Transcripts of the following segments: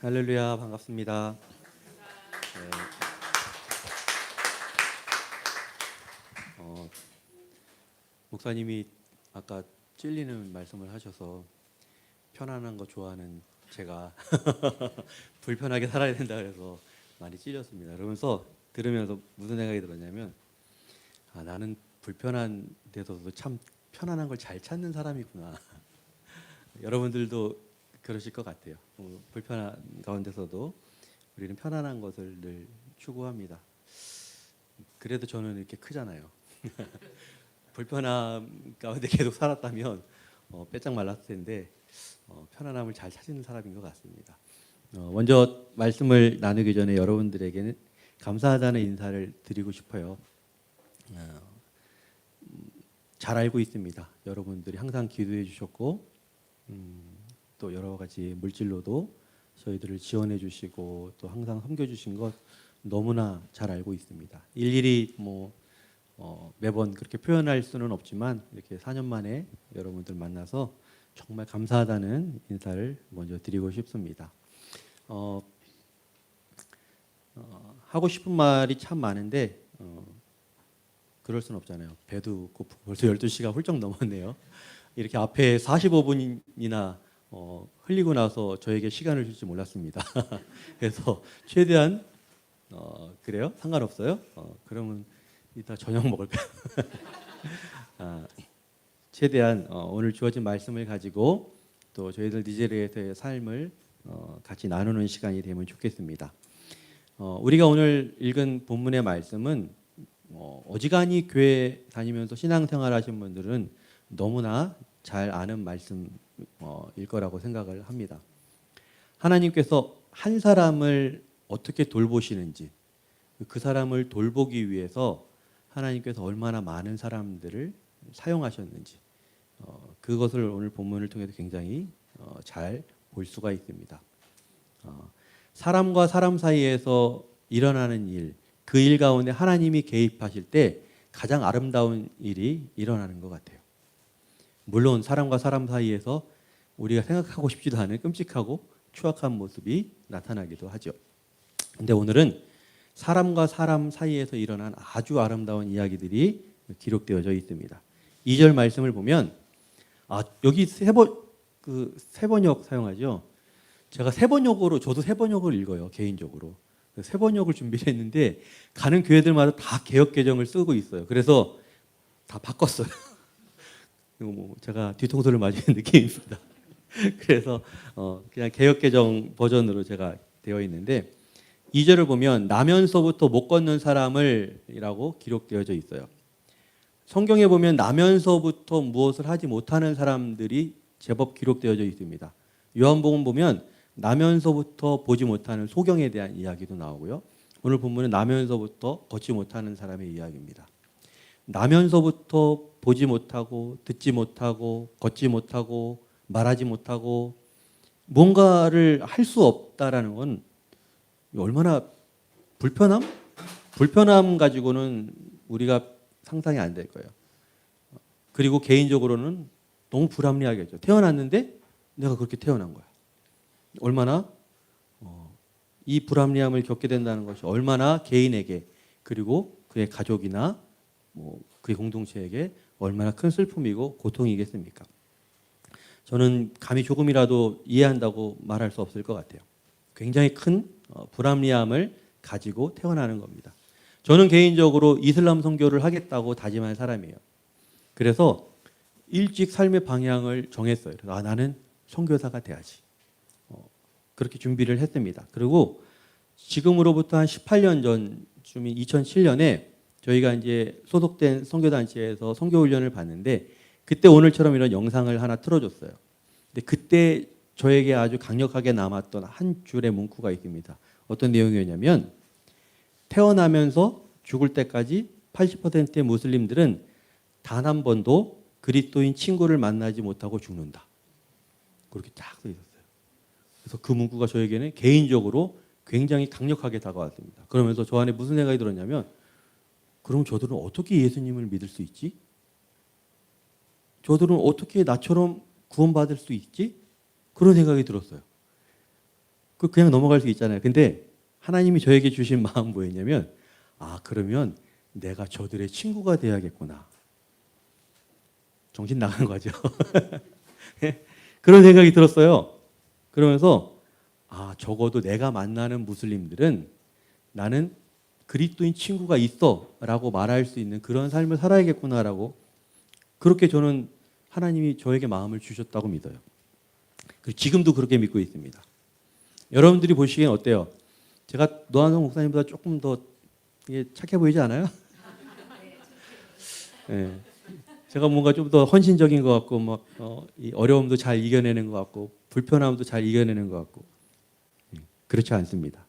할렐루야, 반갑습니다. 네, 목사님이 아까 찔리는 말씀을 하셔서 편안한 거 좋아하는 제가 불편하게 살아야 된다 그래서 많이 찔렸습니다. 그러면서 들으면서 무슨 생각이 들었냐면 나는 불편한 데서도 참 편안한 걸 잘 찾는 사람이구나. 여러분들도 그러실 것 같아요. 불편한 가운데서도 우리는 편안한 것을 늘 추구합니다. 그래도 저는 이렇게 크잖아요. 불편함 가운데 계속 살았다면 빼짝 말랐을 텐데 편안함을 잘 찾는 사람인 것 같습니다. 먼저 말씀을 나누기 전에 여러분들에게는 감사하다는 인사를 드리고 싶어요. 잘 알고 있습니다. 여러분들이 항상 기도해 주셨고 또 여러 가지 물질로도 저희들을 지원해 주시고 또 항상 섬겨 주신 것 너무나 잘 알고 있습니다. 일일이 매번 그렇게 표현할 수는 없지만 이렇게 4년 만에 여러분들 만나서 정말 감사하다는 인사를 먼저 드리고 싶습니다. 하고 싶은 말이 참 많은데 그럴 수는 없잖아요. 배도 고프고 벌써 12시가 훌쩍 넘었네요. 이렇게 앞에 45분이나 흘리고 나서 저에게 시간을 줄지 몰랐습니다. 그래서 최대한 그래요? 상관없어요? 그러면 이따 저녁 먹을까요? 최대한 오늘 주어진 말씀을 가지고 또 저희들 니제리아에서의 삶을 같이 나누는 시간이 되면 좋겠습니다. 우리가 오늘 읽은 본문의 말씀은 어지간히 교회 다니면서 신앙생활 하신 분들은 너무나 잘 아는 말씀일 거라고 생각을 합니다. 하나님께서 한 사람을 어떻게 돌보시는지, 그 사람을 돌보기 위해서 하나님께서 얼마나 많은 사람들을 사용하셨는지 그것을 오늘 본문을 통해서 굉장히 잘 볼 수가 있습니다. 사람과 사람 사이에서 일어나는 일, 그 일 가운데 하나님이 개입하실 때 가장 아름다운 일이 일어나는 것 같아요. 물론 사람과 사람 사이에서 우리가 생각하고 싶지도 않은 끔찍하고 추악한 모습이 나타나기도 하죠. 근데 오늘은 사람과 사람 사이에서 일어난 아주 아름다운 이야기들이 기록되어져 있습니다. 2절 말씀을 보면 여기 세번역 사용하죠. 제가 저도 세번역을 읽어요. 개인적으로. 세번역을 준비를 했는데 가는 교회들마다 다 개역개정을 쓰고 있어요. 그래서 다 바꿨어요. 제가 뒤통수를 맞은 느낌입니다. 그래서 그냥 개역개정 버전으로 제가 되어 있는데 2절을 보면 나면서부터 못 걷는 사람을 이라고 기록되어져 있어요. 성경에 보면 나면서부터 무엇을 하지 못하는 사람들이 제법 기록되어져 있습니다. 요한복음 보면 나면서부터 보지 못하는 소경에 대한 이야기도 나오고요. 오늘 본문은 나면서부터 걷지 못하는 사람의 이야기입니다. 나면서부터 보지 못하고 듣지 못하고 걷지 못하고 말하지 못하고 뭔가를 할 수 없다라는 건 얼마나 불편함 가지고는 우리가 상상이 안 될 거예요. 그리고 개인적으로는 너무 불합리하겠죠. 태어났는데 내가 그렇게 태어난 거야. 얼마나 이 불합리함을 겪게 된다는 것이 얼마나 개인에게 그리고 그의 가족이나 그의 공동체에게 얼마나 큰 슬픔이고 고통이겠습니까? 저는 감히 조금이라도 이해한다고 말할 수 없을 것 같아요. 굉장히 큰 불합리함을 가지고 태어나는 겁니다. 저는 개인적으로 이슬람 선교를 하겠다고 다짐한 사람이에요. 그래서 일찍 삶의 방향을 정했어요. 나는 선교사가 돼야지. 그렇게 준비를 했습니다. 그리고 지금으로부터 한 18년 전쯤인 2007년에 저희가 이제 소속된 선교단체에서 선교훈련을 받는데 그때 오늘처럼 이런 영상을 하나 틀어줬어요. 근데 그때 저에게 아주 강력하게 남았던 한 줄의 문구가 있습니다. 어떤 내용이었냐면 태어나면서 죽을 때까지 80%의 무슬림들은 단 한 번도 그리스도인 친구를 만나지 못하고 죽는다. 그렇게 딱 써 있었어요. 그래서 그 문구가 저에게는 개인적으로 굉장히 강력하게 다가왔습니다. 그러면서 저 안에 무슨 생각이 들었냐면 그럼 저들은 어떻게 예수님을 믿을 수 있지? 저들은 어떻게 나처럼 구원받을 수 있지? 그런 생각이 들었어요. 그냥 넘어갈 수 있잖아요. 근데 하나님이 저에게 주신 마음 뭐였냐면, 그러면 내가 저들의 친구가 돼야겠구나. 정신 나간 거죠. 그런 생각이 들었어요. 그러면서 적어도 내가 만나는 무슬림들은 나는 그리스도인 친구가 있어라고 말할 수 있는 그런 삶을 살아야겠구나라고, 그렇게 저는 하나님이 저에게 마음을 주셨다고 믿어요. 그리고 지금도 그렇게 믿고 있습니다. 여러분들이 보시기엔 어때요? 제가 노한성 목사님보다 조금 더 착해 보이지 않아요? 네. 제가 뭔가 좀 더 헌신적인 것 같고, 이 어려움도 잘 이겨내는 것 같고, 불편함도 잘 이겨내는 것 같고, 그렇지 않습니다.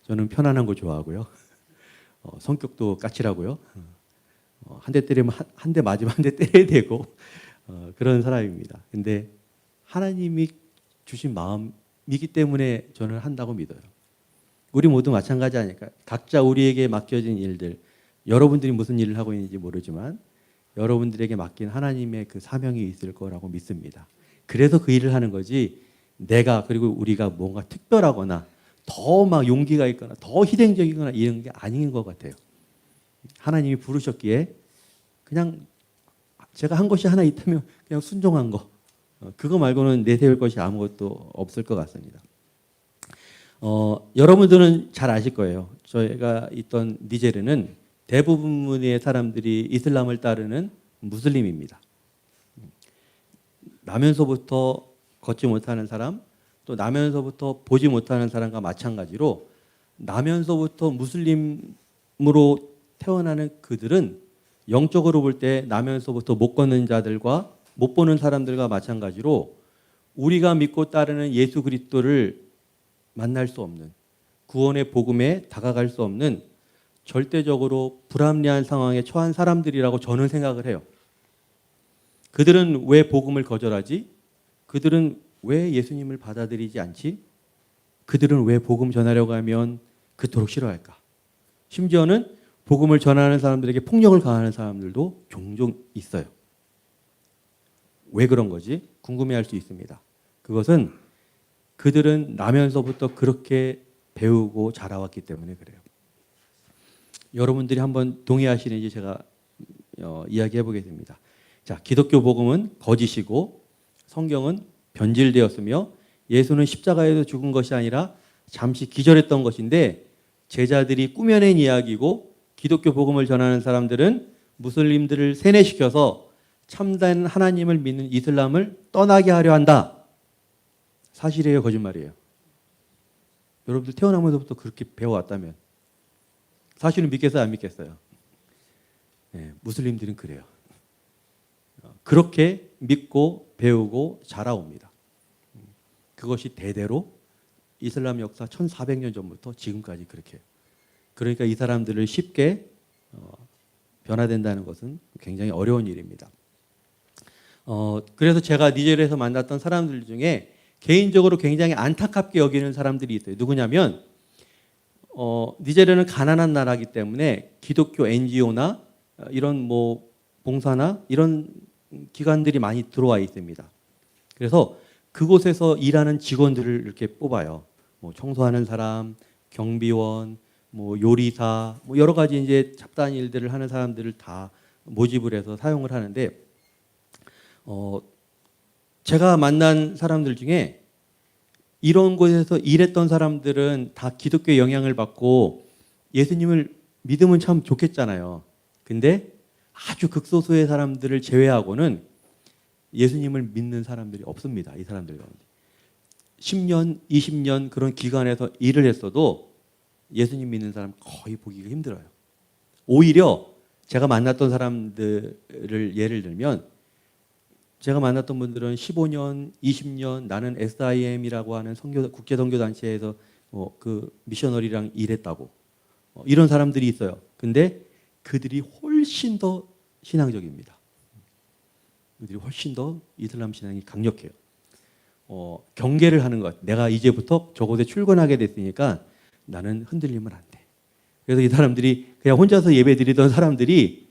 저는 편안한 거 좋아하고요. 성격도 까칠하고요. 한 대 때리면 한 대 맞으면 한 대 때려야 되고, 그런 사람입니다. 근데 하나님이 주신 마음이기 때문에 저는 한다고 믿어요. 우리 모두 마찬가지 아닐까? 각자 우리에게 맡겨진 일들, 여러분들이 무슨 일을 하고 있는지 모르지만 여러분들에게 맡긴 하나님의 그 사명이 있을 거라고 믿습니다. 그래서 그 일을 하는 거지, 내가 그리고 우리가 뭔가 특별하거나 더 막 용기가 있거나 더 희생적이거나 이런 게 아닌 것 같아요. 하나님이 부르셨기에 그냥 제가 한 것이 하나 있다면 그냥 순종한 거, 그거 말고는 내세울 것이 아무것도 없을 것 같습니다. 여러분들은 잘 아실 거예요. 저희가 있던 니제르는 대부분의 사람들이 이슬람을 따르는 무슬림입니다. 나면서부터 걷지 못하는 사람, 또 나면서부터 보지 못하는 사람과 마찬가지로 나면서부터 무슬림으로 태어나는 그들은 영적으로 볼 때 나면서부터 못 걷는 자들과 못 보는 사람들과 마찬가지로 우리가 믿고 따르는 예수 그리스도를 만날 수 없는, 구원의 복음에 다가갈 수 없는 절대적으로 불합리한 상황에 처한 사람들이라고 저는 생각을 해요. 그들은 왜 복음을 거절하지? 그들은 왜 예수님을 받아들이지 않지? 그들은 왜 복음 전하려고 하면 그토록 싫어할까? 심지어는 복음을 전하는 사람들에게 폭력을 가하는 사람들도 종종 있어요. 왜 그런 거지? 궁금해할 수 있습니다. 그것은 그들은 나면서부터 그렇게 배우고 자라왔기 때문에 그래요. 여러분들이 한번 동의하시는지 제가 이야기해 보겠습니다. 자, 기독교 복음은 거짓이고 성경은 변질되었으며 예수는 십자가에서 죽은 것이 아니라 잠시 기절했던 것인데 제자들이 꾸며낸 이야기고, 기독교 복음을 전하는 사람들은 무슬림들을 세뇌시켜서 참된 하나님을 믿는 이슬람을 떠나게 하려 한다. 사실이에요, 거짓말이에요? 여러분들 태어나면서부터 그렇게 배워왔다면 사실은 믿겠어요, 안 믿겠어요? 네, 무슬림들은 그래요. 그렇게 믿고 배우고 자라옵니다. 그것이 대대로 이슬람 역사 1400년 전부터 지금까지 그렇게 해요. 그러니까 이 사람들을 쉽게 변화된다는 것은 굉장히 어려운 일입니다. 그래서 제가 니제르에서 만났던 사람들 중에 개인적으로 굉장히 안타깝게 여기는 사람들이 있어요. 누구냐면 니제르는 가난한 나라이기 때문에 기독교 NGO나 이런 뭐 봉사나 이런 기관들이 많이 들어와 있습니다. 그래서 그곳에서 일하는 직원들을 이렇게 뽑아요. 뭐 청소하는 사람, 경비원, 뭐 요리사, 뭐 여러 가지 이제 잡다한 일들을 하는 사람들을 다 모집을 해서 사용을 하는데, 제가 만난 사람들 중에 이런 곳에서 일했던 사람들은 다 기독교의 영향을 받고 예수님을 믿으면 참 좋겠잖아요. 근데 아주 극소수의 사람들을 제외하고는 예수님을 믿는 사람들이 없습니다. 이 사람들 가운데. 10년, 20년 그런 기관에서 일을 했어도 예수님 믿는 사람 거의 보기가 힘들어요. 오히려 제가 만났던 사람들을 예를 들면, 제가 만났던 분들은 15년, 20년 나는 SIM이라고 하는 국제 선교 단체에서 그 미셔너리랑 일했다고, 이런 사람들이 있어요. 근데 그들이 훨씬 더 신앙적입니다. 그들이 훨씬 더 이슬람 신앙이 강력해요. 경계를 하는 것. 내가 이제부터 저곳에 출근하게 됐으니까 나는 흔들리면 안 돼. 그래서 이 사람들이 그냥 혼자서 예배 드리던 사람들이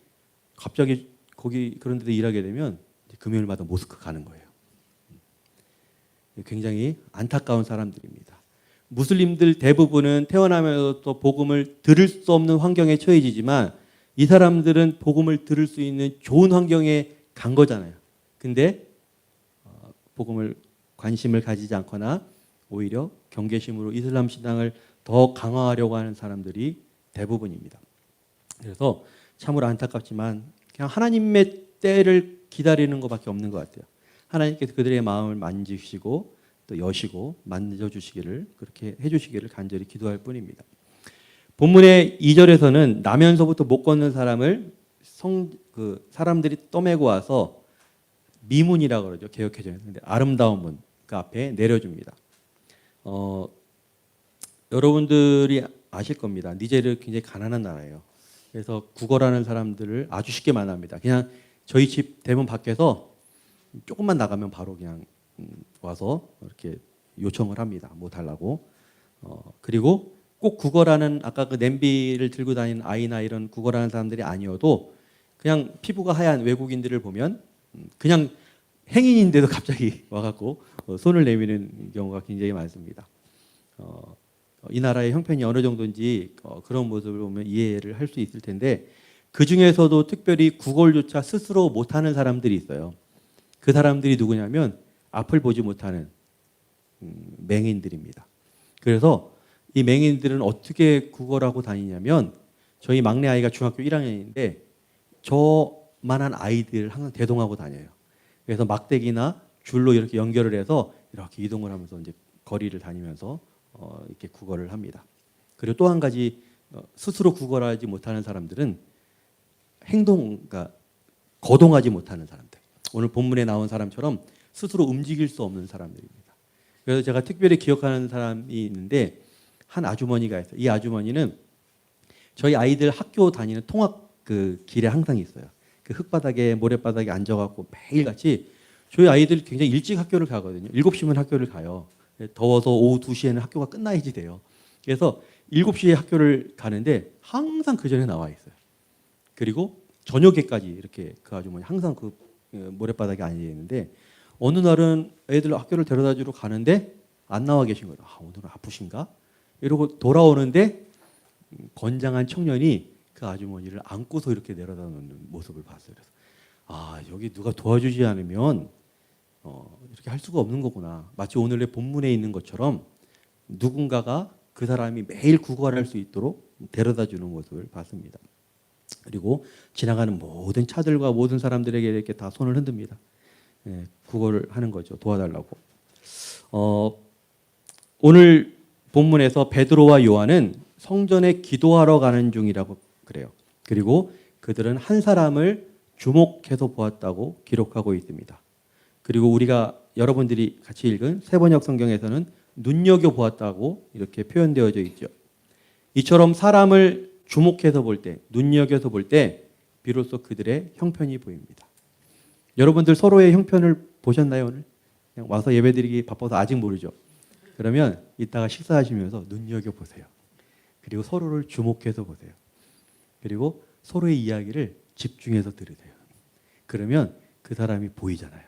갑자기 거기 그런 데서 일하게 되면 금요일마다 모스크 가는 거예요. 굉장히 안타까운 사람들입니다. 무슬림들 대부분은 태어나면서부터 복음을 들을 수 없는 환경에 처해지지만 이 사람들은 복음을 들을 수 있는 좋은 환경에 간 거잖아요. 근데 복음을 관심을 가지지 않거나 오히려 경계심으로 이슬람 신앙을 더 강화하려고 하는 사람들이 대부분입니다. 그래서 참으로 안타깝지만 그냥 하나님의 때를 기다리는 것밖에 없는 것 같아요. 하나님께서 그들의 마음을 만지시고 또 여시고 만져주시기를, 그렇게 해주시기를 간절히 기도할 뿐입니다. 본문의 2절에서는 나면서부터 못 걷는 사람을 사람들이 떠매고 와서 미문이라고 그러죠. 개역해져요. 근데 아름다운 문 그 앞에 내려줍니다. 여러분들이 아실 겁니다. 니제르 굉장히 가난한 나라예요. 그래서 구걸하는 사람들을 아주 쉽게 만납니다. 그냥 저희 집 대문 밖에서 조금만 나가면 바로 그냥 와서 이렇게 요청을 합니다. 뭐 달라고. 그리고 꼭 구걸하는, 아까 그 냄비를 들고 다니는 아이나 이런 구걸하는 사람들이 아니어도 그냥 피부가 하얀 외국인들을 보면 그냥 행인인데도 갑자기 와갖고 손을 내미는 경우가 굉장히 많습니다. 이 나라의 형편이 어느 정도인지 그런 모습을 보면 이해를 할 수 있을 텐데, 그 중에서도 특별히 구걸조차 스스로 못하는 사람들이 있어요. 그 사람들이 누구냐면 앞을 보지 못하는 맹인들입니다. 그래서 이 맹인들은 어떻게 구걸하고 다니냐면, 저희 막내 아이가 중학교 1학년인데 저만한 아이들 항상 대동하고 다녀요. 그래서 막대기나 줄로 이렇게 연결을 해서 이렇게 이동을 하면서 이제 거리를 다니면서 이렇게 구걸을 합니다. 그리고 또 한 가지, 스스로 구걸하지 못하는 사람들은 그러니까 거동하지 못하는 사람들. 오늘 본문에 나온 사람처럼 스스로 움직일 수 없는 사람들입니다. 그래서 제가 특별히 기억하는 사람이 있는데, 한 아주머니가 있어요. 이 아주머니는 저희 아이들 학교 다니는 통학 그 길에 항상 있어요. 그 흙바닥에 모래바닥에 앉아갖고 매일같이, 저희 아이들 굉장히 일찍 학교를 가거든요. 7시면 학교를 가요. 더워서 오후 2시에는 학교가 끝나야지 돼요. 그래서 7시에 학교를 가는데 항상 그 전에 나와 있어요. 그리고 저녁에까지 이렇게 그 아주머니 항상 그 모래바닥에 앉아 있는데, 어느 날은 애들 학교를 데려다 주러 가는데 안 나와 계신 거예요. 오늘은 아프신가? 이러고 돌아오는데 건장한 청년이 그 아주머니를 안고서 이렇게 내려다 놓는 모습을 봤어요. 그래서 여기 누가 도와주지 않으면 이렇게 할 수가 없는 거구나. 마치 오늘의 본문에 있는 것처럼 누군가가 그 사람이 매일 구걸할 수 있도록 데려다 주는 모습을 봤습니다. 그리고 지나가는 모든 차들과 모든 사람들에게 이렇게 다 손을 흔듭니다. 구걸을 하는 거죠. 도와달라고. 오늘 본문에서 베드로와 요한은 성전에 기도하러 가는 중이라고 그래요. 그리고 그들은 한 사람을 주목해서 보았다고 기록하고 있습니다. 그리고 우리가 여러분들이 같이 읽은 세번역 성경에서는 눈여겨보았다고 이렇게 표현되어져 있죠. 이처럼 사람을 주목해서 볼 때, 눈여겨서 볼 때 비로소 그들의 형편이 보입니다. 여러분들 서로의 형편을 보셨나요, 오늘? 그냥 와서 예배드리기 바빠서 아직 모르죠. 그러면 이따가 식사하시면서 눈여겨보세요. 그리고 서로를 주목해서 보세요. 그리고 서로의 이야기를 집중해서 들으세요. 그러면 그 사람이 보이잖아요.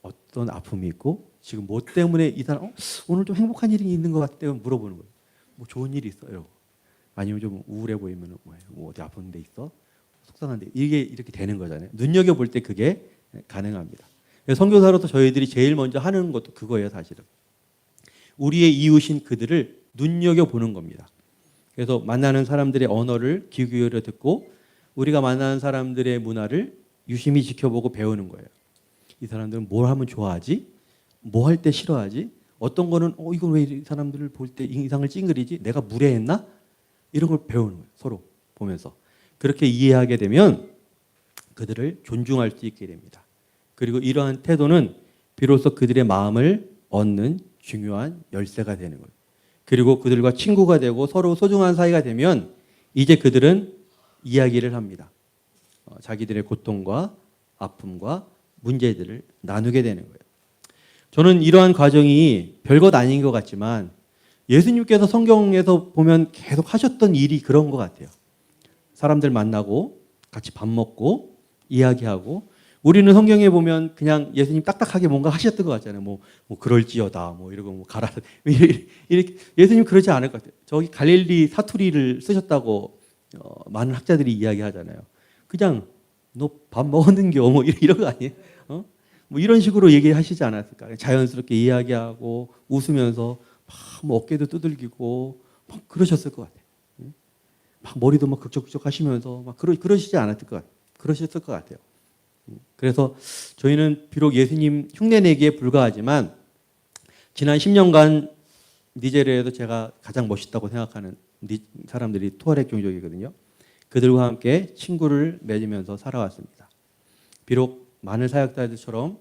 어떤 아픔이 있고 지금 뭐 때문에 이 사람 오늘 좀 행복한 일이 있는 것 같아요. 물어보는 거예요. 뭐 좋은 일이 있어요? 아니면 좀 우울해 보이면 뭐예요? 뭐 어디 아픈 데 있어? 속상한데 이게 이렇게 되는 거잖아요. 눈여겨볼 때 그게 가능합니다. 선교사로서 저희들이 제일 먼저 하는 것도 그거예요, 사실은. 우리의 이웃인 그들을 눈여겨보는 겁니다. 그래서 만나는 사람들의 언어를 귀 기울여 듣고 우리가 만나는 사람들의 문화를 유심히 지켜보고 배우는 거예요. 이 사람들은 뭘 하면 좋아하지? 뭐 할 때 싫어하지? 어떤 거는 이건 왜 이 사람들을 볼 때 인상을 찡그리지? 내가 무례했나? 이런 걸 배우는 거예요. 서로 보면서. 그렇게 이해하게 되면 그들을 존중할 수 있게 됩니다. 그리고 이러한 태도는 비로소 그들의 마음을 얻는 중요한 열쇠가 되는 거예요. 그리고 그들과 친구가 되고 서로 소중한 사이가 되면 이제 그들은 이야기를 합니다. 자기들의 고통과 아픔과 문제들을 나누게 되는 거예요. 저는 이러한 과정이 별것 아닌 것 같지만 예수님께서 성경에서 보면 계속 하셨던 일이 그런 것 같아요. 사람들 만나고 같이 밥 먹고 이야기하고 우리는 성경에 보면 그냥 예수님 딱딱하게 뭔가 하셨던 것 같잖아요. 뭐 그럴지어다, 뭐 이러고 뭐 가라. 이렇게 예수님 그러지 않을 것 같아요. 저기 갈릴리 사투리를 쓰셨다고 많은 학자들이 이야기하잖아요. 그냥 너 밥 먹었는겨 뭐 이런 거 아니에요? 뭐 이런 식으로 얘기하시지 않았을까? 자연스럽게 이야기하고 웃으면서 뭐 어깨도 두들기고 막 그러셨을 것 같아요. 막 머리도 막 극적극적 하시면서 막 그러시지 않았을 것 같아요. 그러셨을 것 같아요. 그래서 저희는 비록 예수님 흉내내기에 불과하지만 지난 10년간 니제리아에도 제가 가장 멋있다고 생각하는 사람들이 투아렉 종족이거든요. 그들과 함께 친구를 맺으면서 살아왔습니다. 비록 많은 사역자들처럼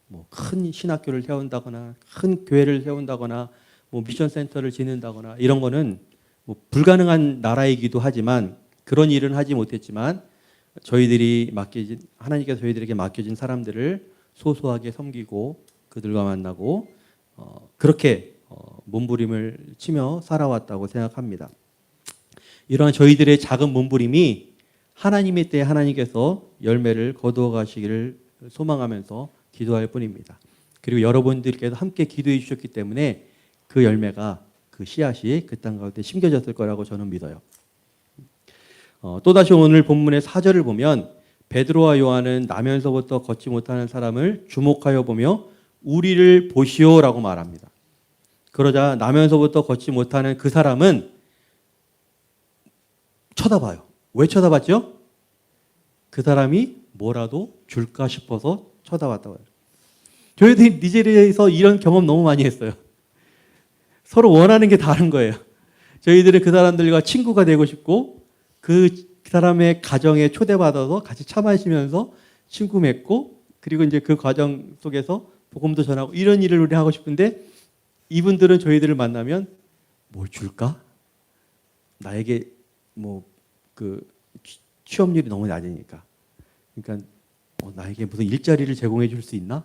뭐 큰 신학교를 세운다거나 큰 교회를 세운다거나 뭐 미션 센터를 짓는다거나 이런 거는 뭐 불가능한 나라이기도 하지만 그런 일은 하지 못했지만 저희들이 맡겨진 하나님께서 저희들에게 맡겨진 사람들을 소소하게 섬기고 그들과 만나고 그렇게 몸부림을 치며 살아왔다고 생각합니다. 이러한 저희들의 작은 몸부림이 하나님의 때에 하나님께서 열매를 거두어 가시기를 소망하면서 기도할 뿐입니다. 그리고 여러분들께도 함께 기도해 주셨기 때문에 그 열매가 그 씨앗이 그 땅 가운데 심겨졌을 거라고 저는 믿어요. 또다시 오늘 본문의 4절을 보면 베드로와 요한은 나면서부터 걷지 못하는 사람을 주목하여 보며 우리를 보시오라고 말합니다. 그러자 나면서부터 걷지 못하는 그 사람은 쳐다봐요. 왜 쳐다봤죠? 그 사람이 뭐라도 줄까 싶어서 쳐다봤다고 해요. 저희들이 니제리아에서 이런 경험 너무 많이 했어요. 서로 원하는 게 다른 거예요. 저희들은 그 사람들과 친구가 되고 싶고 그 사람의 가정에 초대받아서 같이 차 마시면서 친구 맺고 그리고 이제 그 과정 속에서 복음도 전하고 이런 일을 우리 하고 싶은데 이분들은 저희들을 만나면 뭘 줄까? 나에게 뭐 그 취업률이 너무 낮으니까 그러니까 나에게 무슨 일자리를 제공해 줄 수 있나?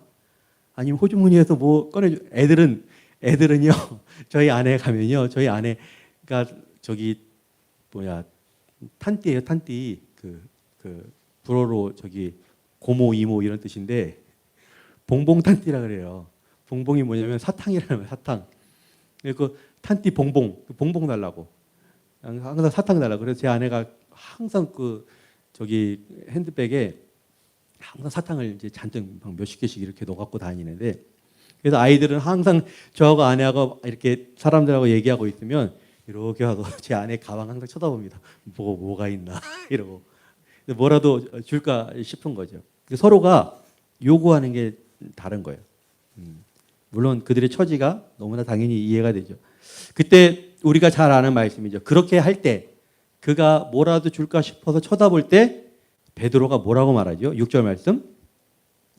아니면 호주머니에서 뭐 꺼내줘. 애들은요 저희 안에 가면요 저희 아내가 저기 탄띠예요. 탄띠 그 불어로 저기 고모 이모 이런 뜻인데 봉봉탄띠라 그래요. 봉봉이 뭐냐면 사탕이라는 거예요. 사탕. 그 탄띠 봉봉 봉봉 달라고 항상 사탕 달라고. 그래서 제 아내가 항상 그 저기 핸드백에 항상 사탕을 이제 잔뜩 몇십 개씩 이렇게 넣어갖고 다니는데 그래서 아이들은 항상 저하고 아내하고 이렇게 사람들하고 얘기하고 있으면 이렇게 하고 제 아내 가방 항상 쳐다봅니다. 뭐가 있나 이러고 뭐라도 줄까 싶은 거죠. 서로가 요구하는 게 다른 거예요. 물론 그들의 처지가 너무나 당연히 이해가 되죠. 그때 우리가 잘 아는 말씀이죠. 그렇게 할 때 그가 뭐라도 줄까 싶어서 쳐다볼 때 베드로가 뭐라고 말하죠? 6절 말씀.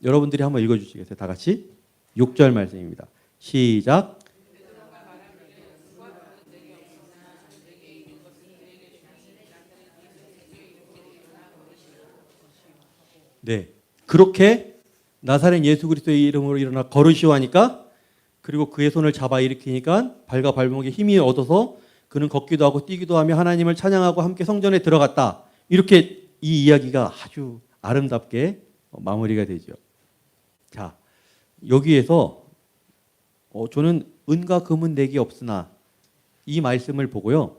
여러분들이 한번 읽어주시겠어요? 다 같이. 6절 말씀입니다. 시작. 네. 그렇게 나사렛 예수 그리스도의 이름으로 일어나 걸으시오 하니까 그리고 그의 손을 잡아 일으키니까 발과 발목에 힘이 얻어서 그는 걷기도 하고 뛰기도 하며 하나님을 찬양하고 함께 성전에 들어갔다. 이렇게 이 이야기가 아주 아름답게 마무리가 되죠. 자, 여기에서 저는 은과 금은 내게 없으나 이 말씀을 보고요.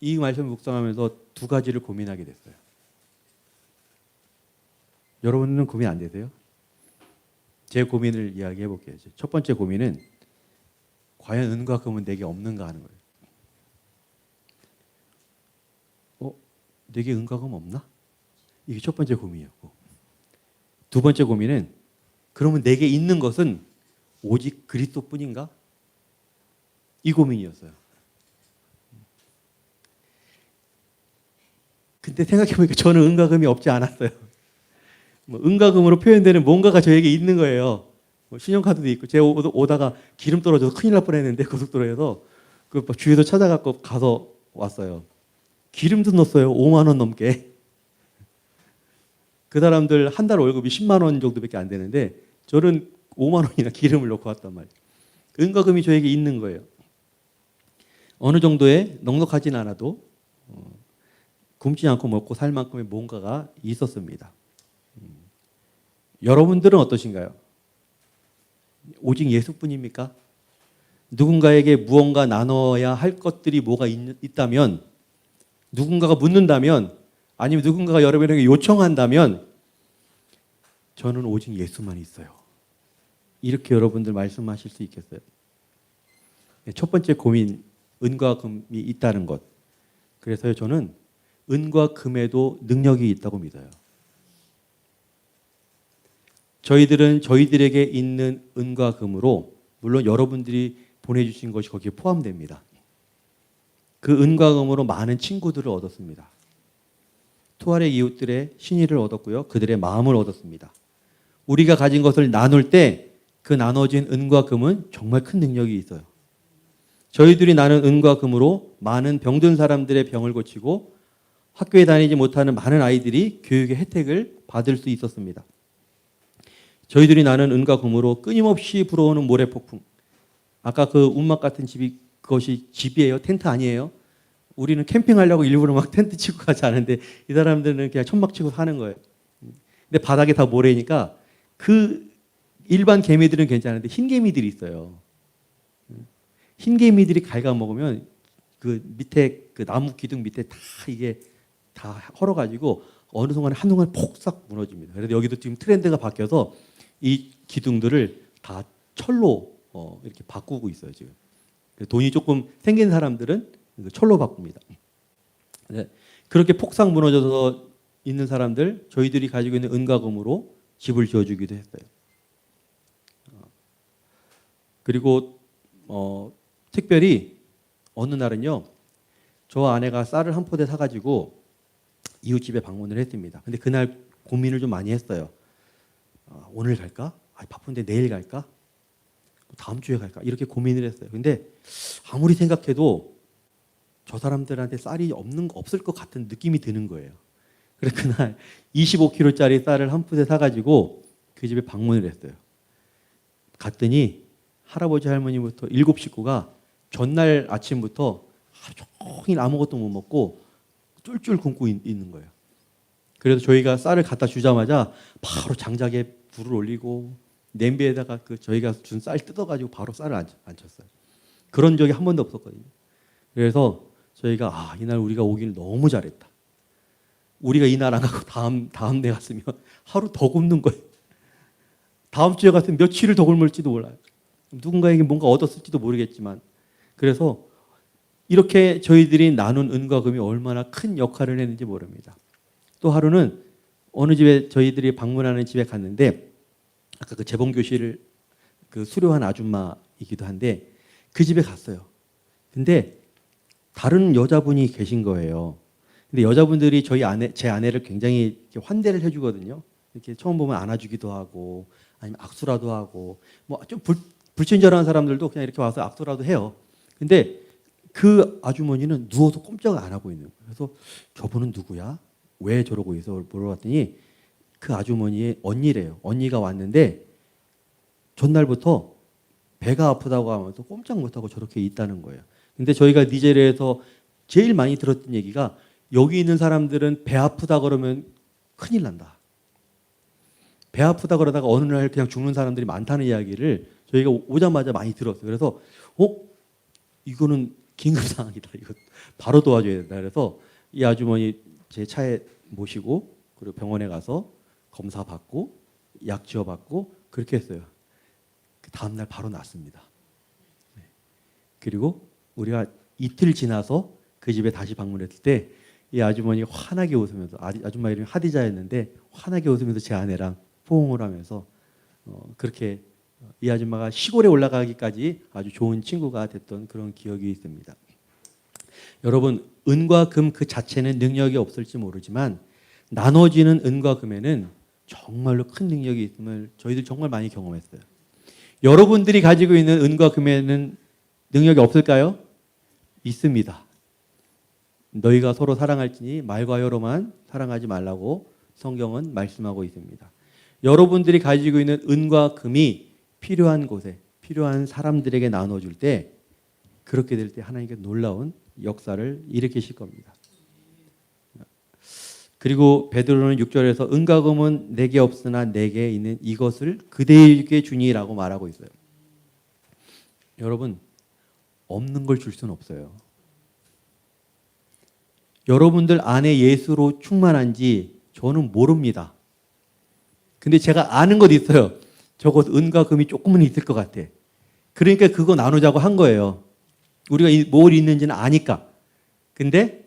이 말씀을 묵상하면서 두 가지를 고민하게 됐어요. 여러분은 고민 안 되세요? 제 고민을 이야기해 볼게요. 첫 번째 고민은 과연 은과 금은 내게 없는가 하는 거예요. 내게 은과 금 없나? 이게 첫 번째 고민이었고 두 번째 고민은 그러면 내게 있는 것은 오직 그리스도뿐인가? 이 고민이었어요. 근데 생각해보니까 저는 은과 금이 없지 않았어요. 은과 금으로 표현되는 뭔가가 저에게 있는 거예요. 신용카드도 있고 제가 오다가 기름 떨어져서 큰일 날 뻔했는데 고속도로에서 그 주유소 찾아갖고 가서 왔어요. 기름도 넣었어요. 5만 원 넘게. 그 사람들 한 달 월급이 10만 원 정도밖에 안 되는데 저는 5만 원이나 기름을 넣고 왔단 말이에요. 은과 금이 저에게 있는 거예요. 어느 정도의 넉넉하진 않아도 굶지 않고 먹고 살 만큼의 뭔가가 있었습니다. 여러분들은 어떠신가요? 오직 예수뿐입니까? 누군가에게 무언가 나눠야 할 것들이 뭐가 있다면, 누군가가 묻는다면, 아니면 누군가가 여러분에게 요청한다면 저는 오직 예수만 있어요. 이렇게 여러분들 말씀하실 수 있겠어요? 첫 번째 고민, 은과 금이 있다는 것. 그래서 저는 은과 금에도 능력이 있다고 믿어요. 저희들은 저희들에게 있는 은과 금으로, 물론 여러분들이 보내주신 것이 거기에 포함됩니다. 그 은과 금으로 많은 친구들을 얻었습니다. 투아렉 이웃들의 신의를 얻었고요. 그들의 마음을 얻었습니다. 우리가 가진 것을 나눌 때 그 나눠진 은과 금은 정말 큰 능력이 있어요. 저희들이 나눈 은과 금으로 많은 병든 사람들의 병을 고치고 학교에 다니지 못하는 많은 아이들이 교육의 혜택을 받을 수 있었습니다. 저희들이 나눈 은과 금으로 끊임없이 불어오는 모래폭풍. 아까 그 운막 같은 집이 그것이 집이에요? 텐트 아니에요? 우리는 캠핑하려고 일부러 막 텐트 치고 가지 않은데 이 사람들은 그냥 천막 치고 사는 거예요. 근데 바닥에 다 모래니까 그 일반 개미들은 괜찮은데 흰 개미들이 있어요. 흰 개미들이 갉아먹으면 그 밑에 그 나무 기둥 밑에 다 이게 다 헐어가지고 어느 순간에 한동안 폭삭 무너집니다. 그래서 여기도 지금 트렌드가 바뀌어서 이 기둥들을 다 철로 이렇게 바꾸고 있어요 지금. 돈이 조금 생긴 사람들은 철로 바꿉니다. 네. 그렇게 폭삭 무너져서 있는 사람들, 저희들이 가지고 있는 은과 금으로 집을 지어주기도 했어요. 그리고 특별히 어느 날은요, 저 아내가 쌀을 한 포대 사가지고 이웃집에 방문을 했습니다. 근데 그날 고민을 좀 많이 했어요. 오늘 갈까? 바쁜데 내일 갈까? 다음 주에 갈까? 이렇게 고민을 했어요. 근데 아무리 생각해도 저 사람들한테 쌀이 없을 것 같은 느낌이 드는 거예요. 그래서 그날 25kg짜리 쌀을 한 푸대 사가지고 그 집에 방문을 했어요. 갔더니 할아버지 할머니부터 7식구가 전날 아침부터 하루 종일 아무것도 못 먹고 쫄쫄 굶고 있는 거예요. 그래서 저희가 쌀을 갖다 주자마자 바로 장작에 불을 올리고 냄비에다가 그 저희가 준 쌀 뜯어가지고 바로 쌀을 안쳤어요. 그런 적이 한 번도 없었거든요. 그래서 저희가 이날 우리가 오길 너무 잘했다. 우리가 이날 안 가고 다음 날 갔으면 하루 더 굶는 거예요. 다음 주에 갔으면 며칠을 더 굶을지도 몰라요. 누군가에게 뭔가 얻었을지도 모르겠지만. 그래서 이렇게 저희들이 나눈 은과 금이 얼마나 큰 역할을 했는지 모릅니다. 또 하루는 어느 집에 저희들이 방문하는 집에 갔는데 아까 그 재봉교실을 그 수료한 아줌마이기도 한데 그 집에 갔어요. 근데 다른 여자분이 계신 거예요. 근데 여자분들이 제 아내를 굉장히 환대를 해주거든요. 이렇게 처음 보면 안아주기도 하고 아니면 악수라도 하고 뭐 좀 불친절한 사람들도 그냥 이렇게 와서 악수라도 해요. 근데 그 아주머니는 누워서 꼼짝을 안 하고 있는 거예요. 그래서 저분은 누구야? 왜 저러고 있어? 물어봤더니 그 아주머니의 언니래요. 언니가 왔는데 전날부터 배가 아프다고 하면서 꼼짝 못하고 저렇게 있다는 거예요. 근데 저희가 니제리아에서 제일 많이 들었던 얘기가 여기 있는 사람들은 배 아프다 그러면 큰일 난다. 배 아프다 그러다가 어느 날 그냥 죽는 사람들이 많다는 이야기를 저희가 오자마자 많이 들었어요. 그래서 이거는 긴급 상황이다. 이거 바로 도와줘야 된다. 그래서 이 아주머니 제 차에 모시고 그리고 병원에 가서 검사 받고 약 지어 받고 그렇게 했어요. 그 다음 날 바로 났습니다. 네. 그리고 우리가 이틀 지나서 그 집에 다시 방문했을 때 이 아주머니 환하게 웃으면서 아줌마 이름이 하디자였는데 환하게 웃으면서 제 아내랑 포옹을 하면서 그렇게 이 아줌마가 시골에 올라가기까지 아주 좋은 친구가 됐던 그런 기억이 있습니다. 여러분, 은과 금 그 자체는 능력이 없을지 모르지만 나눠지는 은과 금에는 정말로 큰 능력이 있음을 저희들 정말 많이 경험했어요. 여러분들이 가지고 있는 은과 금에는 능력이 없을까요? 있습니다. 너희가 서로 사랑할지니 말과 혀로만 사랑하지 말라고 성경은 말씀하고 있습니다. 여러분들이 가지고 있는 은과 금이 필요한 곳에 필요한 사람들에게 나눠줄 때 그렇게 될 때 하나님께서 놀라운 역사를 일으키실 겁니다. 그리고 베드로는 6절에서 은과 금은 내게 없으나 내게 있는 이것을 그대에게 주니라고 말하고 있어요. 여러분, 없는 걸 줄 수는 없어요. 여러분들 안에 예수로 충만한지 저는 모릅니다. 근데 제가 아는 것 있어요. 저것 은과 금이 조금은 있을 것 같아. 그러니까 그거 나누자고 한 거예요. 우리가 뭘 있는지는 아니까. 근데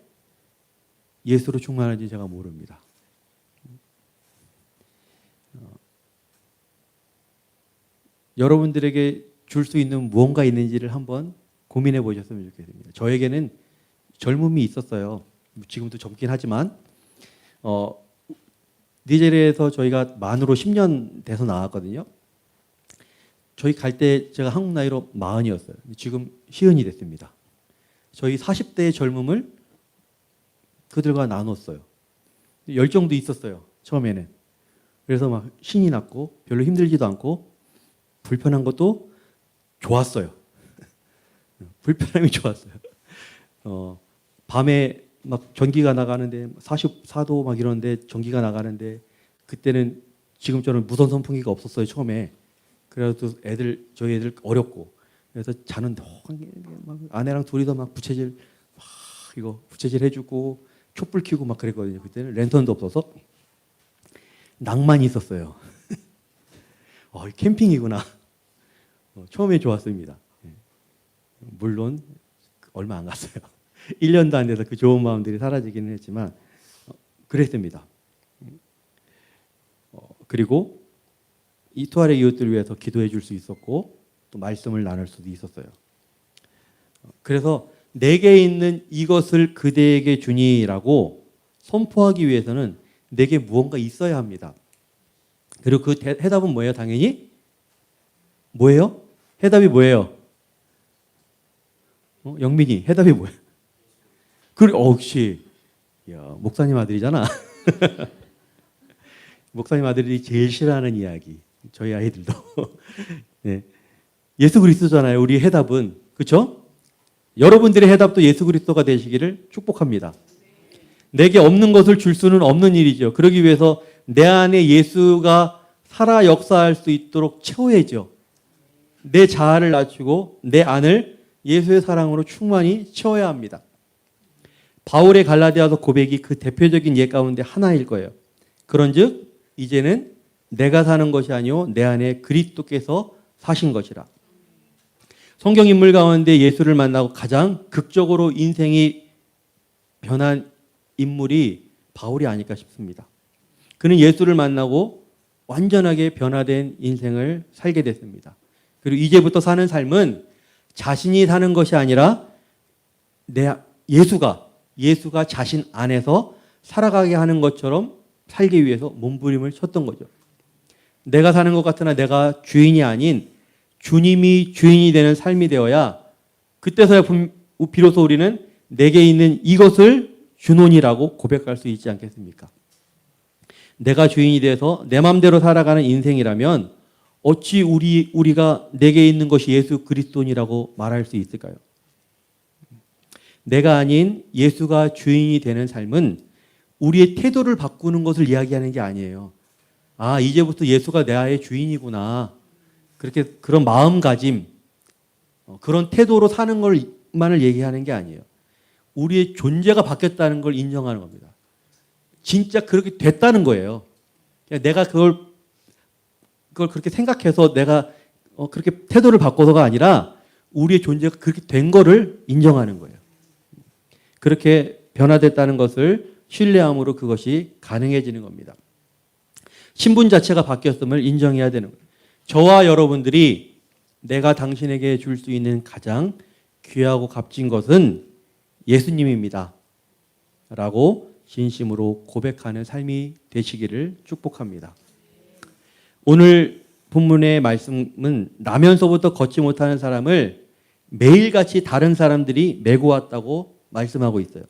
예수로 충만한지 제가 모릅니다. 여러분들에게 줄 수 있는 무언가 있는지를 한번 고민해 보셨으면 좋겠습니다. 저에게는 젊음이 있었어요. 지금도 젊긴 하지만 니제리아에서 저희가 만으로 10년 돼서 나왔거든요. 저희 갈 때 제가 한국 나이로 40이었어요. 지금 50이 됐습니다. 저희 40대의 젊음을 그들과 나눴어요. 열정도 있었어요. 처음에는. 그래서 막 신이 났고 별로 힘들지도 않고 불편한 것도 좋았어요. 불편함이 좋았어요. 밤에 막 전기가 나가는데 44도 막 이러는데 전기가 나가는데 그때는 지금처럼 무선 선풍기가 없었어요. 처음에. 그래서 저희 애들 어렵고 그래서 자는데 막 아내랑 둘이서 막 부채질 막 이거 부채질 해주고 촛불 켜고 막 그랬거든요. 그때는 랜턴도 없어서 낭만이 있었어요. 캠핑이구나. 처음에 좋았습니다. 물론 얼마 안 갔어요. 1년도 안 돼서 그 좋은 마음들이 사라지기는 했지만 그랬습니다. 그리고 이 투아렉 이웃들을 위해서 기도해 줄 수 있었고 또 말씀을 나눌 수도 있었어요. 그래서 내게 있는 이것을 그대에게 주니라고 선포하기 위해서는 내게 무언가 있어야 합니다. 그리고 그 해답은 뭐예요? 당연히 뭐예요? 해답이 뭐예요? 영민이 해답이 뭐예요? 그래, 혹시 목사님 아들이잖아. 목사님 아들이 제일 싫어하는 이야기. 저희 아이들도. 네. 예수 그리스도잖아요. 우리 해답은. 그렇죠? 여러분들의 해답도 예수 그리스도가 되시기를 축복합니다. 내게 없는 것을 줄 수는 없는 일이죠. 그러기 위해서 내 안에 예수가 살아 역사할 수 있도록 채워야죠. 내 자아를 낮추고 내 안을 예수의 사랑으로 충만히 채워야 합니다. 바울의 갈라디아서 고백이 그 대표적인 예 가운데 하나일 거예요. 그런즉 이제는 내가 사는 것이 아니요 내 안에 그리스도께서 사신 것이라. 성경 인물 가운데 예수를 만나고 가장 극적으로 인생이 변한 인물이 바울이 아닐까 싶습니다. 그는 예수를 만나고 완전하게 변화된 인생을 살게 됐습니다. 그리고 이제부터 사는 삶은 자신이 사는 것이 아니라 예수가 자신 안에서 살아가게 하는 것처럼 살기 위해서 몸부림을 쳤던 거죠. 내가 사는 것 같으나 내가 주인이 아닌 주님이 주인이 되는 삶이 되어야 그때서야 비로소 우리는 내게 있는 이것을 주노니라고 고백할 수 있지 않겠습니까? 내가 주인이 돼서 내 마음대로 살아가는 인생이라면 어찌 우리가 내게 있는 것이 예수 그리스도니라고 말할 수 있을까요? 내가 아닌 예수가 주인이 되는 삶은 우리의 태도를 바꾸는 것을 이야기하는 게 아니에요. 아, 이제부터 예수가 나의 주인이구나. 그런 마음가짐, 그런 태도로 사는 것만을 얘기하는 게 아니에요. 우리의 존재가 바뀌었다는 걸 인정하는 겁니다. 진짜 그렇게 됐다는 거예요. 내가 그걸 그렇게 생각해서 내가 그렇게 태도를 바꿔서가 아니라 우리의 존재가 그렇게 된 거를 인정하는 거예요. 그렇게 변화됐다는 것을 신뢰함으로 그것이 가능해지는 겁니다. 신분 자체가 바뀌었음을 인정해야 되는 거예요. 저와 여러분들이 내가 당신에게 줄 수 있는 가장 귀하고 값진 것은 예수님입니다. 라고 진심으로 고백하는 삶이 되시기를 축복합니다. 오늘 본문의 말씀은 나면서부터 걷지 못하는 사람을 매일같이 다른 사람들이 메고 왔다고 말씀하고 있어요.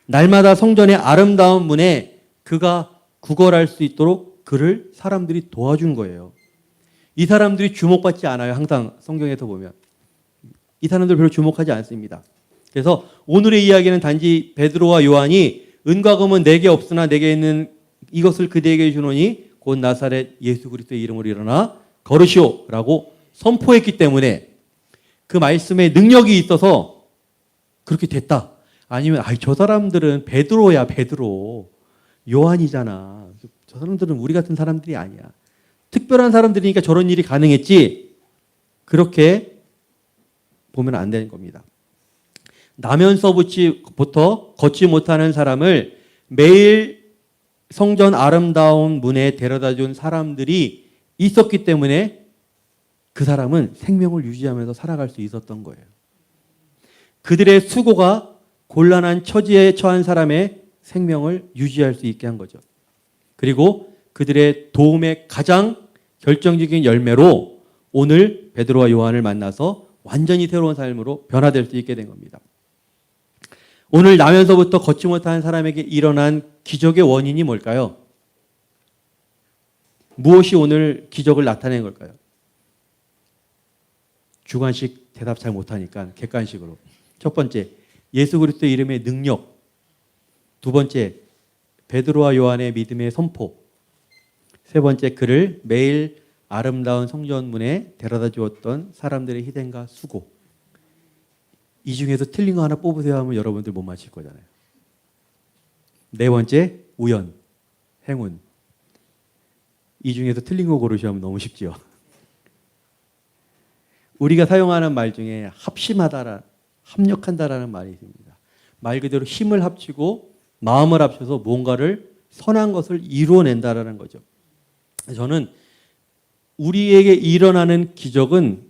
날마다 성전의 아름다운 문에 그가 구걸할 수 있도록 그를 사람들이 도와준 거예요. 이 사람들이 주목받지 않아요. 항상 성경에서 보면. 이 사람들 별로 주목하지 않습니다. 그래서 오늘의 이야기는 단지 베드로와 요한이 은과 금은 내게 없으나 내게 있는 이것을 그대에게 주노니 곧 나사렛 예수 그리스도의 이름으로 일어나 걸으시오라고 선포했기 때문에 그 말씀에 능력이 있어서 그렇게 됐다. 아니면 저 사람들은 베드로야 베드로, 요한이잖아. 저 사람들은 우리 같은 사람들이 아니야. 특별한 사람들이니까 저런 일이 가능했지. 그렇게 보면 안 되는 겁니다. 나면서부터 걷지 못하는 사람을 매일 성전 아름다운 문에 데려다 준 사람들이 있었기 때문에 그 사람은 생명을 유지하면서 살아갈 수 있었던 거예요. 그들의 수고가 곤란한 처지에 처한 사람의 생명을 유지할 수 있게 한 거죠. 그리고 그들의 도움의 가장 결정적인 열매로 오늘 베드로와 요한을 만나서 완전히 새로운 삶으로 변화될 수 있게 된 겁니다. 오늘 나면서부터 걷지 못하는 사람에게 일어난 기적의 원인이 뭘까요? 무엇이 오늘 기적을 나타낸 걸까요? 주관식 대답 잘 못하니까 객관식으로. 첫 번째, 예수 그리스도의 이름의 능력. 두 번째, 베드로와 요한의 믿음의 선포. 세 번째, 그를 매일 아름다운 성전문에 데려다 주었던 사람들의 희생과 수고. 이 중에서 틀린 거 하나 뽑으세요 하면 여러분들 못 맞힐 거잖아요. 네 번째, 우연, 행운. 이 중에서 틀린 거 고르시면 너무 쉽지요. 우리가 사용하는 말 중에 합력한다라는 말이 있습니다. 말 그대로 힘을 합치고 마음을 합쳐서 뭔가를 선한 것을 이루어낸다라는 거죠. 저는 우리에게 일어나는 기적은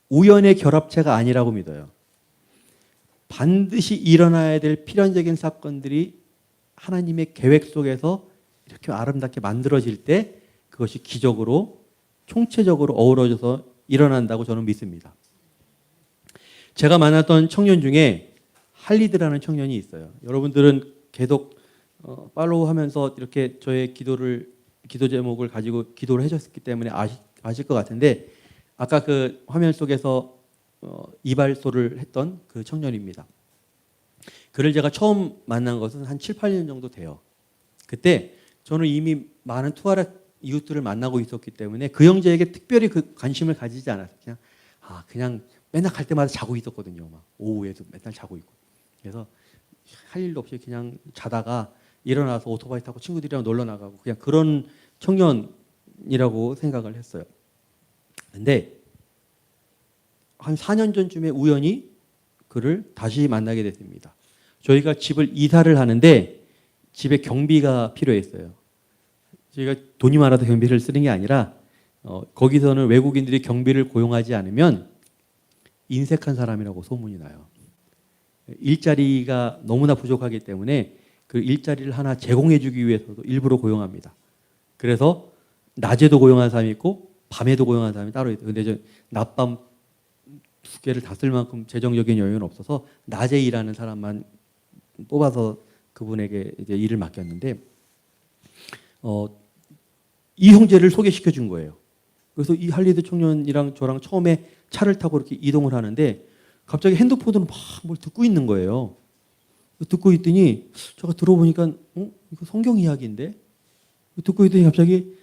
우연의 결합체가 아니라고 믿어요. 반드시 일어나야 될 필연적인 사건들이 하나님의 계획 속에서 이렇게 아름답게 만들어질 때 그것이 기적으로 총체적으로 어우러져서 일어난다고 저는 믿습니다. 제가 만났던 청년 중에 할리드라는 청년이 있어요. 여러분들은 계속 팔로우하면서 이렇게 저의 기도 제목을 가지고 기도를 해줬기 때문에 아실 것 같은데 아까 그 화면 속에서 이발소를 했던 그 청년입니다. 그를 제가 처음 만난 것은 한 7, 8년 정도 돼요. 그때 저는 이미 많은 투아렛 이웃들을 만나고 있었기 때문에 그 형제에게 특별히 그 관심을 가지지 않았어요. 그냥 맨날 갈 때마다 자고 있었거든요. 막 오후에도 맨날 자고 있고. 그래서 할 일도 없이 그냥 자다가 일어나서 오토바이 타고 친구들이랑 놀러 나가고 그냥 그런 청년이라고 생각을 했어요. 근데 한 4년 전쯤에 우연히 그를 다시 만나게 됐습니다. 저희가 집을 이사를 하는데 집에 경비가 필요했어요. 저희가 돈이 많아서 경비를 쓰는 게 아니라 거기서는 외국인들이 경비를 고용하지 않으면 인색한 사람이라고 소문이 나요. 일자리가 너무나 부족하기 때문에 그 일자리를 하나 제공해주기 위해서도 일부러 고용합니다. 그래서 낮에도 고용한 사람이 있고 밤에도 고용한 사람이 따로 있어요. 근데 저 낮밤 두 개를 다 쓸 만큼 재정적인 여유는 없어서 낮에 일하는 사람만 뽑아서 그분에게 이제 일을 맡겼는데 이 형제를 소개시켜 준 거예요. 그래서 이 할리드 청년이랑 저랑 처음에 차를 타고 이렇게 이동을 하는데 갑자기 핸드폰으로 막 뭘 듣고 있는 거예요. 듣고 있더니 제가 들어보니까 이거 성경 이야기인데 듣고 있더니 갑자기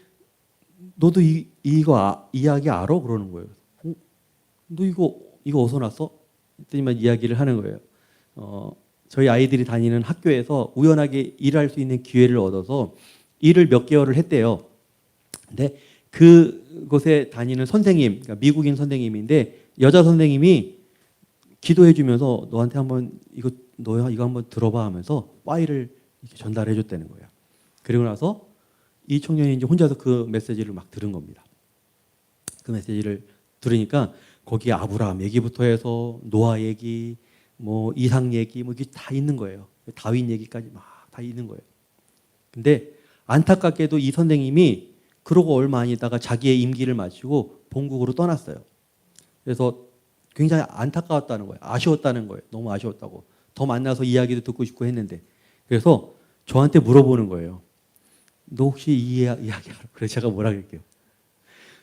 너도 이거 이야기 알아? 그러는 거예요. 너 이거 어디서 났어? 했더니만 이야기를 하는 거예요. 저희 아이들이 다니는 학교에서 우연하게 일할 수 있는 기회를 얻어서 일을 몇 개월을 했대요. 근데 그곳에 다니는 선생님, 그러니까 미국인 선생님인데 여자 선생님이 기도해 주면서 너한테 한번 너야 이거 한번 들어봐 하면서 파일을 이렇게 전달해 줬다는 거예요. 그리고 나서 이 청년이 이제 혼자서 그 메시지를 막 들은 겁니다. 그 메시지를 들으니까 거기에 아브라함 얘기부터 해서 노아 얘기, 뭐 이삭 얘기, 뭐 이게 다 있는 거예요. 다윗 얘기까지 막 다 있는 거예요. 근데 안타깝게도 이 선생님이 그러고 얼마 안 있다가 자기의 임기를 마치고 본국으로 떠났어요. 그래서 굉장히 안타까웠다는 거예요. 아쉬웠다는 거예요. 너무 아쉬웠다고. 더 만나서 이야기도 듣고 싶고 했는데. 그래서 저한테 물어보는 거예요. 너 혹시 이 이야기 알아? 그래서 제가 뭐라 그럴게요.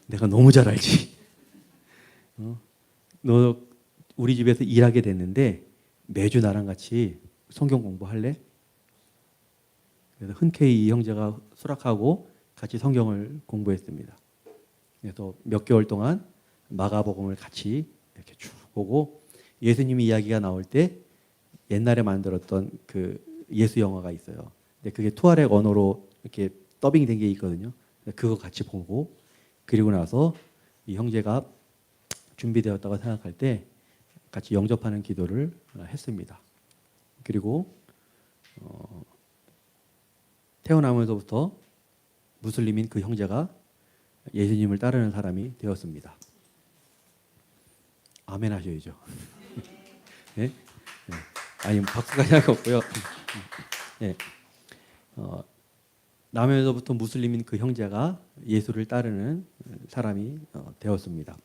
내가 너무 잘 알지. 너 우리 집에서 일하게 됐는데 매주 나랑 같이 성경 공부할래? 그래서 흔쾌히 이 형제가 수락하고 같이 성경을 공부했습니다. 그래서 몇 개월 동안 마가복음을 같이 이렇게 쭉 보고 예수님이 이야기가 나올 때 옛날에 만들었던 그 예수 영화가 있어요. 근데 그게 투아렉 언어로 이렇게 더빙된 게 있거든요. 그거 같이 보고 그리고 나서 이 형제가 준비되었다고 생각할 때 같이 영접하는 기도를 했습니다. 그리고 태어나면서부터 무슬림인 그 형제가 예수님을 따르는 사람이 되었습니다. 아멘 하셔야죠. 네? 네. 아니 박수가 할 거 없고요. 네. 나면서부터 무슬림인 그 형제가 예수를 따르는 사람이 되었습니다.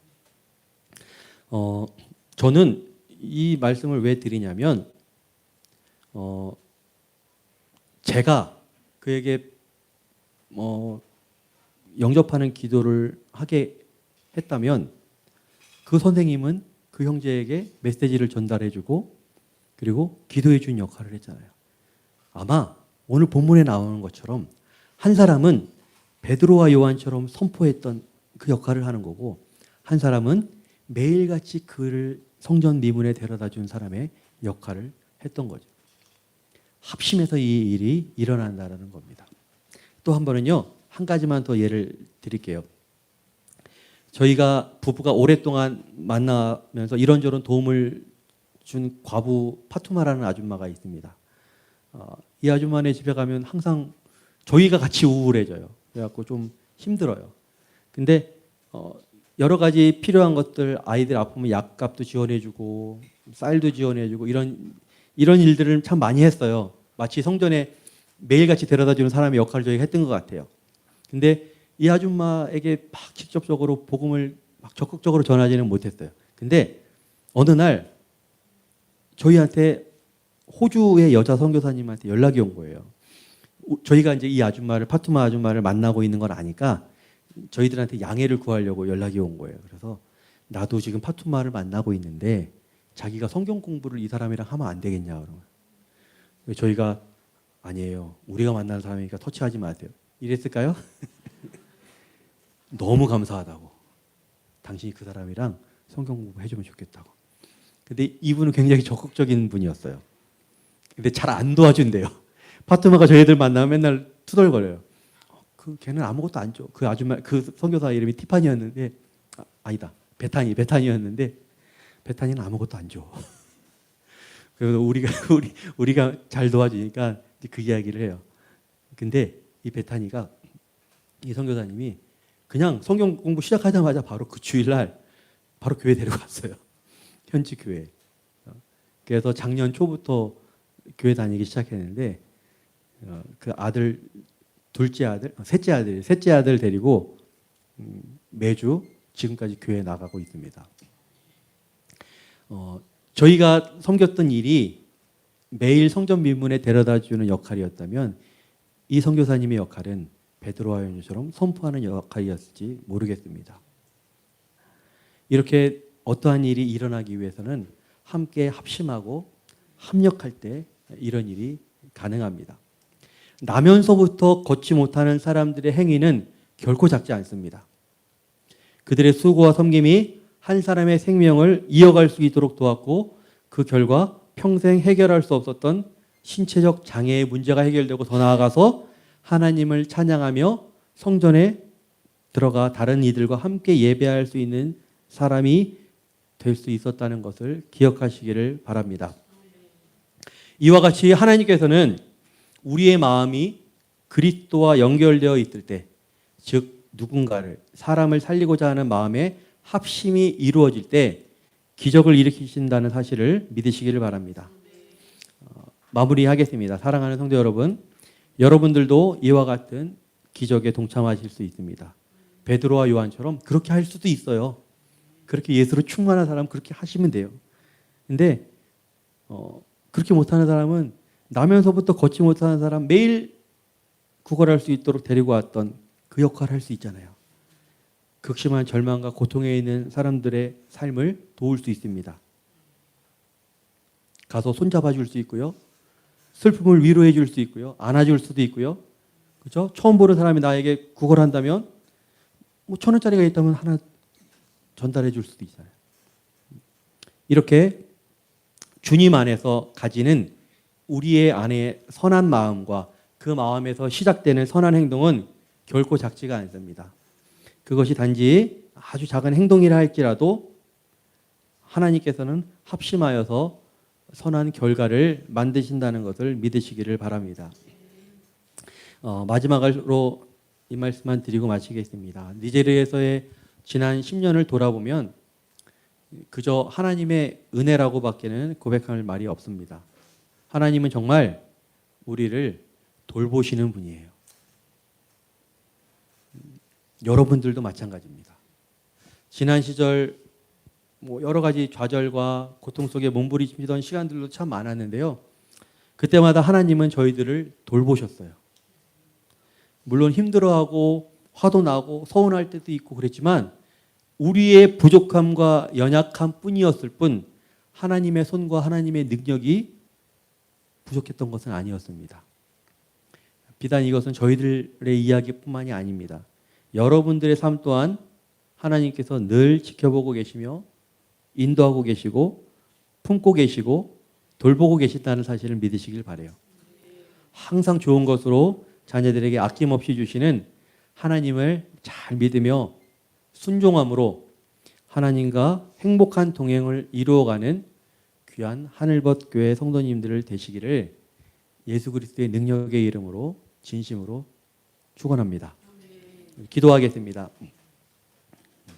저는 이 말씀을 왜 드리냐면 제가 그에게 영접하는 기도를 하게 했다면 그 선생님은 그 형제에게 메시지를 전달해주고 그리고 기도해준 역할을 했잖아요. 아마 오늘 본문에 나오는 것처럼 한 사람은 베드로와 요한처럼 선포했던 그 역할을 하는 거고 한 사람은 매일같이 그를 성전 미문에 데려다 준 사람의 역할을 했던 거죠. 합심해서 이 일이 일어난다는 겁니다. 또 한 번은요, 한 가지만 더 예를 드릴게요. 저희가 부부가 오랫동안 만나면서 이런저런 도움을 준 과부 파투마라는 아줌마가 있습니다. 이 아줌마네 집에 가면 항상 저희가 같이 우울해져요. 그래갖고 좀 힘들어요. 근데 여러 가지 필요한 것들, 아이들 아프면 약값도 지원해주고 쌀도 지원해주고 이런 일들을 참 많이 했어요. 마치 성전에 매일같이 데려다주는 사람의 역할을 저희가 했던 것 같아요. 근데 이 아줌마에게 막 직접적으로 복음을 막 적극적으로 전하지는 못했어요. 근데 어느 날 저희한테 호주의 여자 선교사님한테 연락이 온 거예요. 저희가 이제 이 아줌마를 파투마 아줌마를 만나고 있는 걸 아니까 저희들한테 양해를 구하려고 연락이 온 거예요. 그래서 나도 지금 파투마를 만나고 있는데 자기가 성경 공부를 이 사람이랑 하면 안 되겠냐 그러면 저희가 아니에요. 우리가 만난 사람이니까 터치하지 마세요. 이랬을까요? 너무 감사하다고. 당신이 그 사람이랑 성경 공부 해주면 좋겠다고. 근데 이분은 굉장히 적극적인 분이었어요. 근데 잘 안 도와준대요. 파트너가 저희들 만나면 맨날 투덜거려요. 걔는 아무것도 안 줘. 그 아줌마, 그 선교사 이름이 티파니였는데, 아니다. 베타니였는데, 베타니는 아무것도 안 줘. 그래서 우리가 잘 도와주니까 그 이야기를 해요. 근데 이 베타니가, 이 선교사님이 그냥 성경 공부 시작하자마자 바로 그 주일날 바로 교회 데려갔어요. 현지 교회. 그래서 작년 초부터 교회 다니기 시작했는데 그 아들, 셋째 아들 데리고 매주 지금까지 교회에 나가고 있습니다. 저희가 섬겼던 일이 매일 성전 미문에 데려다주는 역할이었다면 이 선교사님의 역할은 베드로와 요한처럼 선포하는 역할이었을지 모르겠습니다. 이렇게 어떠한 일이 일어나기 위해서는 함께 합심하고 합력할 때 이런 일이 가능합니다. 나면서부터 걷지 못하는 사람들의 행위는 결코 작지 않습니다. 그들의 수고와 섬김이 한 사람의 생명을 이어갈 수 있도록 도왔고 그 결과 평생 해결할 수 없었던 신체적 장애의 문제가 해결되고 더 나아가서 하나님을 찬양하며 성전에 들어가 다른 이들과 함께 예배할 수 있는 사람이 될 수 있었다는 것을 기억하시기를 바랍니다. 이와 같이 하나님께서는 우리의 마음이 그리스도와 연결되어 있을 때, 즉 누군가를, 사람을 살리고자 하는 마음에 합심이 이루어질 때 기적을 일으키신다는 사실을 믿으시기를 바랍니다. 마무리하겠습니다. 사랑하는 성도 여러분, 여러분들도 이와 같은 기적에 동참하실 수 있습니다. 베드로와 요한처럼 그렇게 할 수도 있어요. 그렇게 예수로 충만한 사람 그렇게 하시면 돼요. 근데 그렇게 못하는 사람은 나면서부터 걷지 못하는 사람 매일 구걸할 수 있도록 데리고 왔던 그 역할을 할 수 있잖아요. 극심한 절망과 고통에 있는 사람들의 삶을 도울 수 있습니다. 가서 손잡아 줄 수 있고요. 슬픔을 위로해 줄 수 있고요. 안아줄 수도 있고요. 그죠? 처음 보는 사람이 나에게 구걸한다면 뭐 1,000원짜리가 있다면 하나 전달해 줄 수도 있어요. 이렇게 주님 안에서 가지는 우리의 안에 선한 마음과 그 마음에서 시작되는 선한 행동은 결코 작지가 않습니다. 그것이 단지 아주 작은 행동이라 할지라도 하나님께서는 합심하여서 선한 결과를 만드신다는 것을 믿으시기를 바랍니다. 마지막으로 이 말씀만 드리고 마치겠습니다. 니제르에서의 지난 10년을 돌아보면 그저 하나님의 은혜라고 밖에는 고백할 말이 없습니다. 하나님은 정말 우리를 돌보시는 분이에요. 여러분들도 마찬가지입니다. 지난 시절 여러 가지 좌절과 고통 속에 몸부림치던 시간들도 참 많았는데요. 그때마다 하나님은 저희들을 돌보셨어요. 물론 힘들어하고 화도 나고 서운할 때도 있고 그랬지만 우리의 부족함과 연약함 뿐이었을 뿐 하나님의 손과 하나님의 능력이 부족했던 것은 아니었습니다. 비단 이것은 저희들의 이야기뿐만이 아닙니다. 여러분들의 삶 또한 하나님께서 늘 지켜보고 계시며 인도하고 계시고 품고 계시고 돌보고 계신다는 사실을 믿으시길 바라요. 항상 좋은 것으로 자녀들에게 아낌없이 주시는 하나님을 잘 믿으며 순종함으로 하나님과 행복한 동행을 이루어가는 귀한 하늘벗 교회 성도님들을 되시기를 예수 그리스도의 능력의 이름으로 진심으로 축원합니다. 기도하겠습니다.